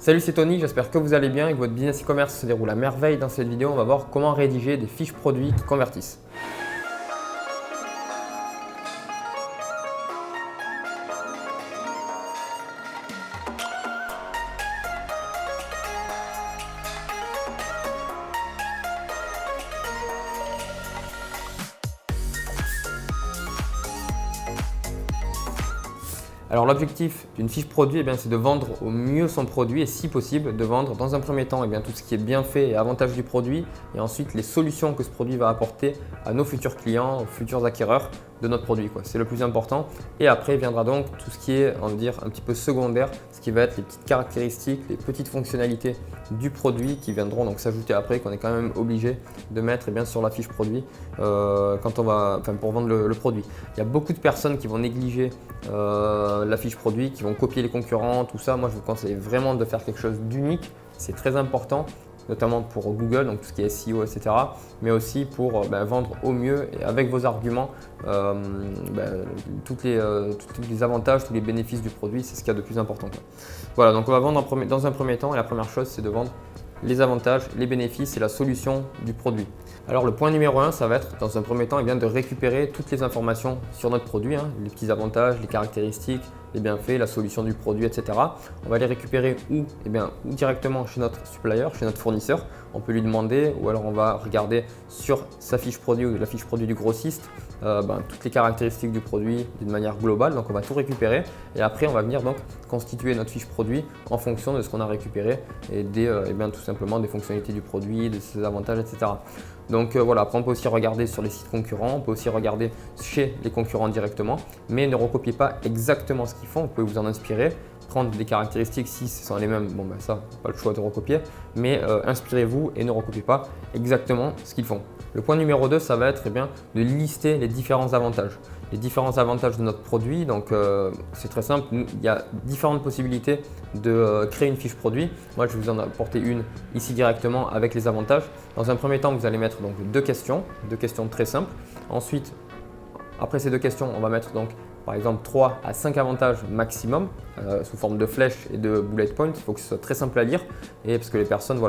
Salut, c'est Tony, j'espère que vous allez bien et que votre business e-commerce se déroule à merveille. Dans cette vidéo, on va voir comment rédiger des fiches produits qui convertissent. Alors l'objectif d'une fiche produit, c'est de vendre au mieux son produit et si possible de vendre dans un premier temps tout ce qui est bien fait et avantage du produit et ensuite les solutions que ce produit va apporter à nos futurs clients, aux futurs acquéreurs de notre produit. C'est le plus important et après viendra donc tout ce qui est, on va dire, un petit peu secondaire, ce qui va être les petites caractéristiques, les petites fonctionnalités du produit qui viendront donc s'ajouter après, qu'on est quand même obligé de mettre sur la fiche produit quand on va, pour vendre le produit. Il y a beaucoup de personnes qui vont négliger la fiche produit, qui vont copier les concurrents, tout ça. Moi, je vous conseille vraiment de faire quelque chose d'unique. C'est très important, notamment pour Google, donc tout ce qui est SEO, etc. Mais aussi pour vendre au mieux et avec vos arguments tous les avantages, tous les bénéfices du produit. C'est ce qu'il y a de plus important. Voilà, donc on va vendre dans un premier temps et la première chose, c'est de vendre les avantages, les bénéfices et la solution du produit. Alors le point numéro 1, ça va être dans un premier temps de récupérer toutes les informations sur notre produit, les petits avantages, les caractéristiques, les bienfaits, la solution du produit, etc. On va les récupérer où ou directement chez notre supplier, chez notre fournisseur. On peut lui demander ou alors on va regarder sur sa fiche produit ou la fiche produit du grossiste toutes les caractéristiques du produit d'une manière globale. Donc on va tout récupérer et après on va venir donc constituer notre fiche produit en fonction de ce qu'on a récupéré et tout simplement des fonctionnalités du produit, de ses avantages, etc. Donc voilà, après on peut aussi regarder sur les sites concurrents, on peut aussi regarder chez les concurrents directement, mais ne recopiez pas exactement ce qu'ils font, vous pouvez vous en inspirer, prendre des caractéristiques si ce sont les mêmes, ça, pas le choix de recopier, mais inspirez-vous et ne recopiez pas exactement ce qu'ils font. Le point numéro 2, ça va être de lister les différents avantages. Les différents avantages de notre produit, donc c'est très simple, il y a différentes possibilités de créer une fiche produit. Moi, je vais vous en apporter une ici directement avec les avantages. Dans un premier temps, vous allez mettre donc deux questions très simples. Ensuite, après ces deux questions, on va mettre donc par exemple 3 à 5 avantages maximum sous forme de flèches et de bullet points. Il faut que ce soit très simple à lire et parce que les personnes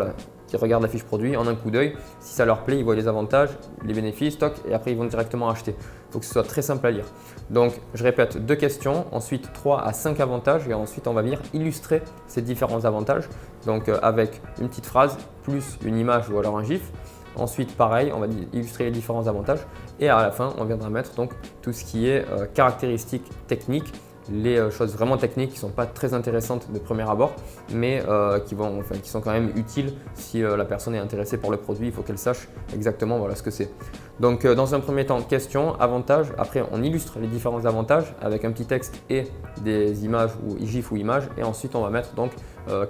qui regardent la fiche produit en un coup d'œil, si ça leur plaît, ils voient les avantages, les bénéfices, et après ils vont directement acheter. Il faut que ce soit très simple à lire. Donc je répète, deux questions, ensuite 3 à 5 avantages et ensuite on va venir illustrer ces différents avantages donc avec une petite phrase plus une image ou alors un gif. Ensuite, pareil, on va illustrer les différents avantages et à la fin, on viendra mettre donc tout ce qui est caractéristiques techniques, les choses vraiment techniques qui ne sont pas très intéressantes de premier abord, mais qui sont quand même utiles si la personne est intéressée par le produit. Il faut qu'elle sache exactement ce que c'est. Donc, dans un premier temps, question, avantages. Après, on illustre les différents avantages avec un petit texte et des images ou gifs ou images. Et ensuite, on va mettre donc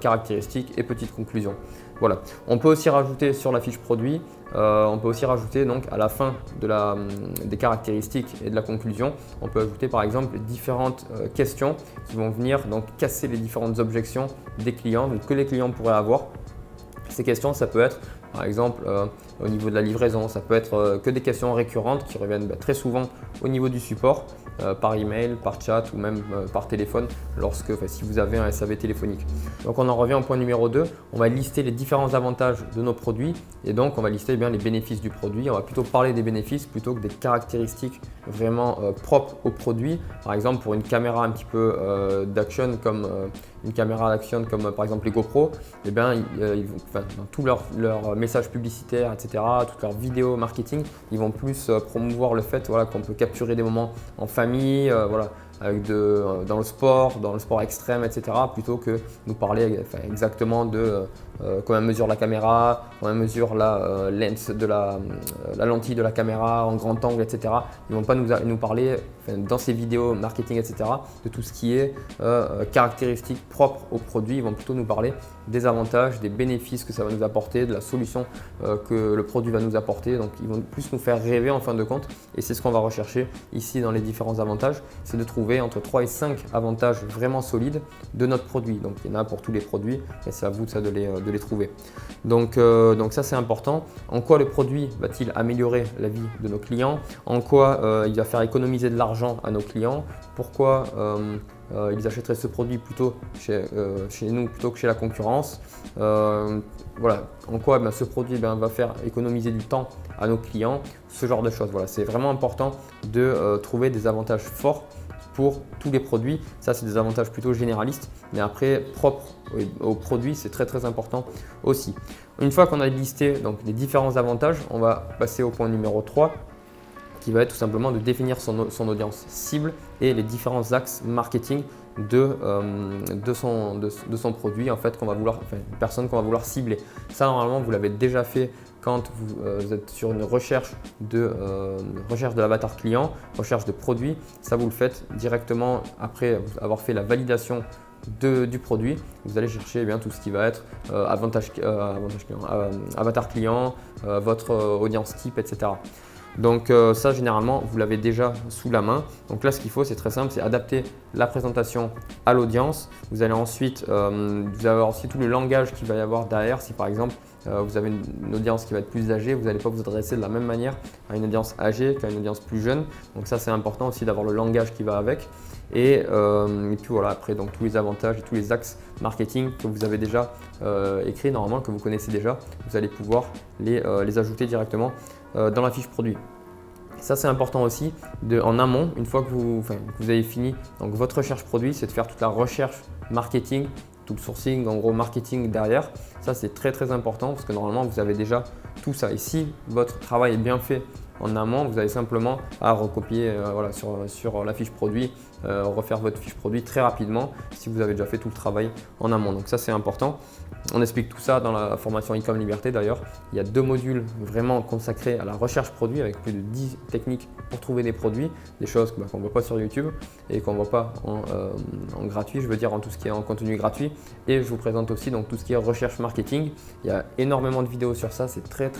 caractéristiques et petites conclusions. Voilà. On peut aussi rajouter sur la fiche produit, on peut aussi rajouter donc à la fin des caractéristiques et de la conclusion, on peut ajouter par exemple différentes questions qui vont venir donc casser les différentes objections des clients, donc que les clients pourraient avoir. Ces questions, ça peut être par exemple au niveau de la livraison, ça peut être que des questions récurrentes qui reviennent très souvent au niveau du support, par email, par chat ou même par téléphone si vous avez un SAV téléphonique. Donc on en revient au point numéro 2, on va lister les différents avantages de nos produits et donc on va lister les bénéfices du produit. On va plutôt parler des bénéfices plutôt que des caractéristiques vraiment propres au produit. Par exemple pour une caméra un petit peu d'action comme par exemple les GoPro, dans tous leurs messages publicitaires, etc., toutes leurs vidéos marketing, ils vont plus promouvoir le fait qu'on peut capturer des moments en famille, dans le sport extrême, etc., plutôt que nous parler exactement de comment on mesure la caméra, comment on mesure la lens la lentille de la caméra en grand angle, etc. Ils ne vont pas nous parler dans ces vidéos marketing, etc., de tout ce qui est caractéristiques propres au produit. Ils vont plutôt nous parler des avantages, des bénéfices que ça va nous apporter, de la solution que le produit va nous apporter. Donc ils vont plus nous faire rêver en fin de compte et c'est ce qu'on va rechercher ici dans les différents avantages, c'est de trouver entre 3 et 5 avantages vraiment solides de notre produit. Donc il y en a pour tous les produits et c'est à vous de les trouver. Donc ça c'est important. En quoi le produit va-t-il améliorer la vie de nos clients? En quoi il va faire économiser de l'argent à nos clients? Pourquoi ils achèteraient ce produit plutôt chez nous plutôt que chez la concurrence. Voilà, en quoi ce produit va faire économiser du temps à nos clients, ce genre de choses. Voilà, c'est vraiment important de trouver des avantages forts pour tous les produits. Ça, c'est des avantages plutôt généralistes, mais après, propres aux produits, c'est très important aussi. Une fois qu'on a listé donc, les différents avantages, on va passer au point numéro 3, qui va être tout simplement de définir son audience cible et les différents axes marketing de son produit, en fait, une personne qu'on va vouloir cibler. Ça, normalement, vous l'avez déjà fait quand vous êtes sur une recherche de l'avatar client, recherche de produit. Ça, vous le faites directement après avoir fait la validation du produit. Vous allez chercher tout ce qui va être avatar client, votre audience type, etc. Donc ça, généralement, vous l'avez déjà sous la main. Donc là, ce qu'il faut, c'est très simple, c'est adapter la présentation à l'audience. Vous allez ensuite, vous allez avoir aussi tout le langage qu'il va y avoir derrière. Si par exemple, vous avez une audience qui va être plus âgée, vous n'allez pas vous adresser de la même manière à une audience âgée qu'à une audience plus jeune. Donc ça, c'est important aussi d'avoir le langage qui va avec. Et puis voilà, après, donc, tous les avantages et tous les axes marketing que vous avez déjà écrits, normalement, que vous connaissez déjà, vous allez pouvoir les ajouter directement dans la fiche produit. Ça, c'est important aussi en amont, une fois que vous avez fini donc, votre recherche produit, c'est de faire toute la recherche marketing, tout le sourcing, en gros marketing derrière. Ça, c'est très important parce que normalement, vous avez déjà tout ça. Et si votre travail est bien fait en amont, vous avez simplement à recopier sur la fiche produit, refaire votre fiche produit très rapidement si vous avez déjà fait tout le travail en amont. Donc ça, c'est important. On explique tout ça dans la formation E-com Liberté d'ailleurs. Il y a 2 modules vraiment consacrés à la recherche produit avec plus de 10 techniques pour trouver des produits, des choses qu'on ne voit pas sur YouTube et qu'on ne voit pas en gratuit, je veux dire en tout ce qui est en contenu gratuit. Et je vous présente aussi donc, tout ce qui est recherche marketing. Il y a énormément de vidéos sur ça, c'est très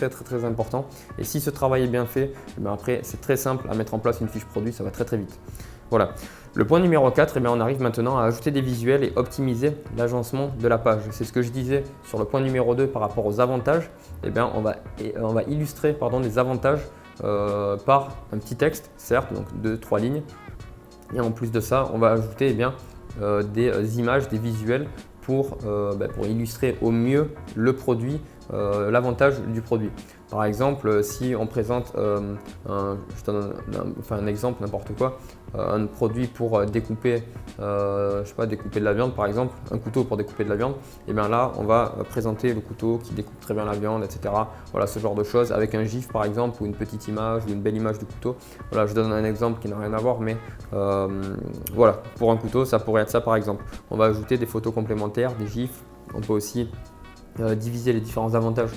important. Et si ce travail est bien fait, après c'est très simple à mettre en place une fiche produit, ça va très vite. Voilà. Le point numéro 4, on arrive maintenant à ajouter des visuels et optimiser l'agencement de la page. C'est ce que je disais sur le point numéro 2 par rapport aux avantages. On va illustrer des avantages par un petit texte, certes, donc 2-3 lignes. Et en plus de ça, on va ajouter des images, des visuels pour illustrer au mieux le produit, l'avantage du produit. Par exemple, si on présente, je donne un exemple, n'importe quoi, un produit pour découper, découper de la viande par exemple, un couteau pour découper de la viande, et bien là on va présenter le couteau qui découpe très bien la viande, etc. Voilà, ce genre de choses avec un gif par exemple ou une petite image ou une belle image du couteau. Voilà, je donne un exemple qui n'a rien à voir, mais voilà, pour un couteau ça pourrait être ça par exemple. On va ajouter des photos complémentaires, des gifs, on peut aussi diviser les différents avantages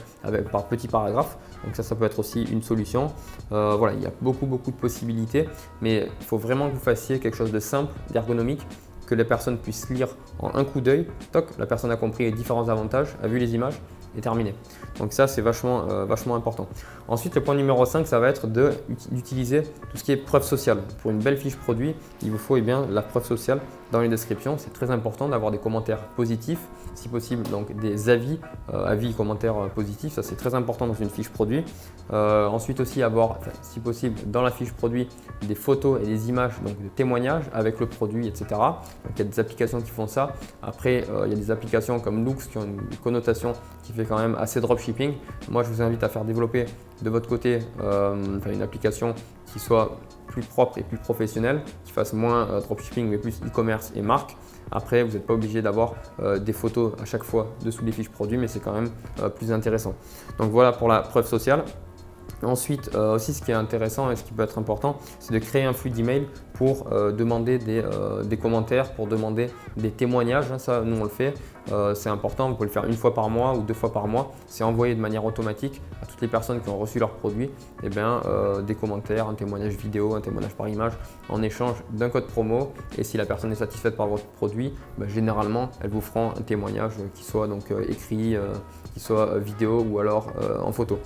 par petits paragraphes. Donc ça peut être aussi une solution. Voilà, il y a beaucoup de possibilités, mais il faut vraiment que vous fassiez quelque chose de simple, d'ergonomique, que les personnes puissent lire en un coup d'œil. Toc, la personne a compris les différents avantages, a vu les images et terminé. Donc ça, c'est vachement important. Ensuite, le point numéro 5, ça va être d'utiliser tout ce qui est preuve sociale. Pour une belle fiche produit, il vous faut la preuve sociale dans les descriptions. C'est très important d'avoir des commentaires positifs, si possible, donc des avis, commentaires positifs. Ça, c'est très important dans une fiche produit. Ensuite aussi avoir, si possible, dans la fiche produit, des photos et des images, donc de témoignages avec le produit, etc. Donc il y a des applications qui font ça. Après, il y a des applications comme Loox qui ont une connotation qui fait quand même assez dropshipping. Moi, je vous invite à faire développer de votre côté une application qui soit plus propre et plus professionnelle, qui fasse moins dropshipping mais plus e-commerce et marque. Après, vous n'êtes pas obligé d'avoir des photos à chaque fois dessous les fiches produits, mais c'est quand même plus intéressant. Donc voilà pour la preuve sociale. Ensuite, aussi ce qui est intéressant et ce qui peut être important, c'est de créer un flux d'email pour demander des commentaires, pour demander des témoignages. Ça, nous on le fait, c'est important, vous pouvez le faire 1 fois par mois ou 2 fois par mois. C'est envoyé de manière automatique à toutes les personnes qui ont reçu leurs produits des commentaires, un témoignage vidéo, un témoignage par image en échange d'un code promo. Et si la personne est satisfaite par votre produit, généralement, elles vous feront un témoignage qui soit donc, écrit, qui soit vidéo ou alors en photo.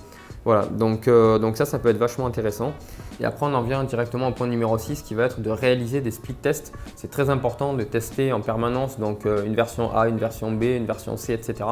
Voilà, donc ça peut être vachement intéressant. Et après, on en vient directement au point numéro 6 qui va être de réaliser des split tests. C'est très important de tester en permanence, donc une version A, une version B, une version C, etc.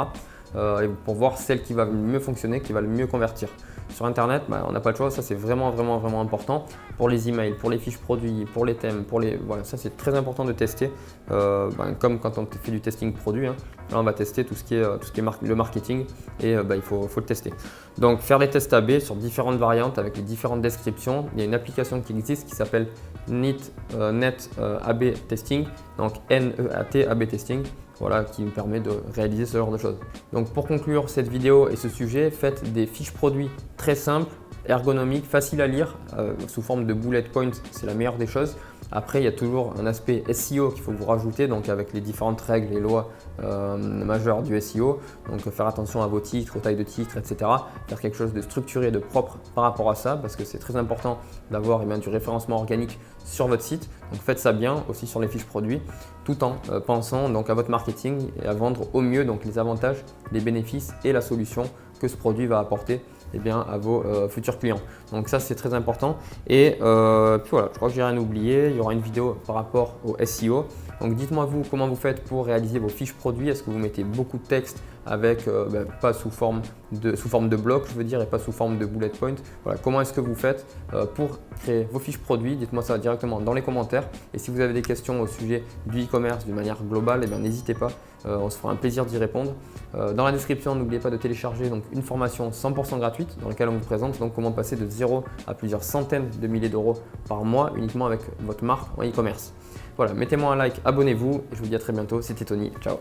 pour voir celle qui va le mieux fonctionner, qui va le mieux convertir. Sur Internet, on n'a pas le choix, ça c'est vraiment important pour les emails, pour les fiches produits, pour les thèmes, voilà, ça c'est très important de tester, comme quand on fait du testing produit, hein. Là on va tester tout ce qui est le marketing et il faut le tester. Donc faire des tests AB sur différentes variantes avec les différentes descriptions. Il y a une application qui existe qui s'appelle Net AB Testing, donc NEAT AB Testing. Voilà, qui me permet de réaliser ce genre de choses. Donc pour conclure cette vidéo et ce sujet, faites des fiches produits très simples, ergonomiques, faciles à lire, sous forme de bullet points, c'est la meilleure des choses. Après, il y a toujours un aspect SEO qu'il faut vous rajouter, donc avec les différentes règles et lois majeures du SEO. Donc faire attention à vos titres, aux tailles de titres, etc. Faire quelque chose de structuré, de propre par rapport à ça, parce que c'est très important d'avoir du référencement organique sur votre site. Donc faites ça bien aussi sur les fiches produits, tout en pensant donc à votre marketing et à vendre au mieux donc les avantages, les bénéfices et la solution que ce produit va apporter à vos futurs clients. Donc ça c'est très important. Et puis voilà, je crois que j'ai rien oublié. Il y aura une vidéo par rapport au SEO. Donc dites-moi vous comment vous faites pour réaliser vos fiches produits. Est-ce que vous mettez beaucoup de texte avec pas sous forme de bloc, je veux dire, et pas sous forme de bullet point. Voilà, comment est-ce que vous faites pour créer vos fiches produits? Dites-moi ça directement dans les commentaires. Et si vous avez des questions au sujet du e-commerce d'une manière globale, n'hésitez pas. On se fera un plaisir d'y répondre. Dans la description, n'oubliez pas de télécharger donc une formation 100% gratuite dans laquelle on vous présente donc comment passer de 0 à plusieurs centaines de milliers d'euros par mois uniquement avec votre marque en e-commerce. Voilà, mettez-moi un like, abonnez-vous et je vous dis à très bientôt. C'était Tony, ciao.